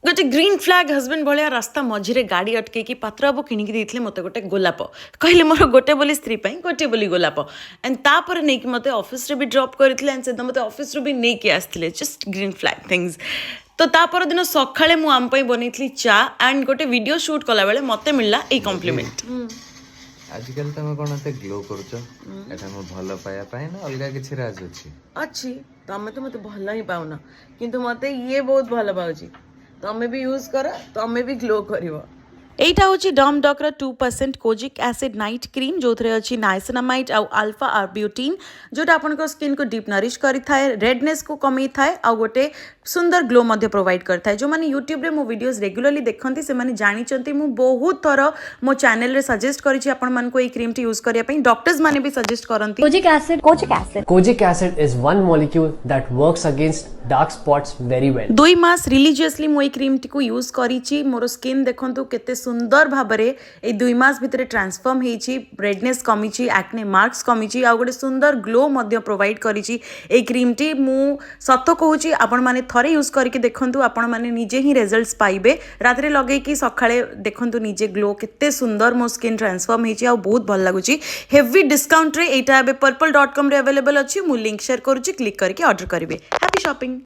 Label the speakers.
Speaker 1: गोटे green flag husband भाया रास्ता मझे गाड़ी अटकई पात्र बाबू किणिकी देते मत गोटे गोलाप कहले मोर गोटे बोली स्त्री गोटे बोली गोलाप एंड तापर नहीं मत ऑफिस भी ड्रॉप करते एंड से मत ऑफिस भी नहीं आसते जस्ट ग्रीन फ्लैग थिंग्स तो तापर दिन सकाଳେ ମୁଁ ଆମ ପାଇଁ ବନେଇଥିଲି ଚା एंड गोटे वीडियो शूट कला बेले मते मिलला ए कॉम्प्लीमेंट
Speaker 2: आजकल तुम कौन एते ग्लो करूछ एटा मो भलो पाया पाए ना अलगा किछि राज
Speaker 1: अच्छी तमें तो मत भल ही पाउना किंतु मते ये बहुत भल पाउची तमें भी यूज कर तमें भी ग्लो करिवो एटा होची डम डॉक 2% कोजिक एसिड नाइट क्रीम जो थरे अछि नाइसिनामाइड आउ अल्फा आर्ब्यूटिन जोटा आपन को स्किन को डीप नरिश करि थाए रेडनेस को कमी थाए आ गोटे सुंदर ग्लो मध्य प्रोवाइड करता है जो माने यूट्यूब रे मो वीडियोस रेगुलरली देखंती से माने जानि चंती मु बहुत थरो मो चैनल रे सजेस्ट करि छी आपन मन को ए क्रीम टी यूज करिया पई डॉक्टर्स माने भी suggest करंती
Speaker 3: Kojic acid is one molecule that works against dark spots very well.
Speaker 1: 2 mass religiously मो ए क्रीम टी को यूज करी छी मोर स्किन देखंतु केते सुंदर भाबरे ए 2 मास भितरे ट्रांसफॉर्म हेई छी रेडनेस कमी छी एक्ने मार्क्स कमी छी आ गोटे सुंदर ग्लो मध्य प्रोवाइड करी छी ए क्रीम टी मु सत्य कहू छी आपन माने थरे यूज करके देखंतु आपण माने निजे ही रिजल्ट्स पाइबे रात्रे लगे कि सकाळे देखंतु निजे ग्लो केते सुंदर मो स्किन ट्रांसफॉर्म हेची आ बहुत भल लागुची हेवी डिस्काउंट रे एटा बे purple.com रे अवेलेबल अछि मु लिंक शेयर करूची क्लिक करके ऑर्डर करिवे हैप्पी शॉपिंग।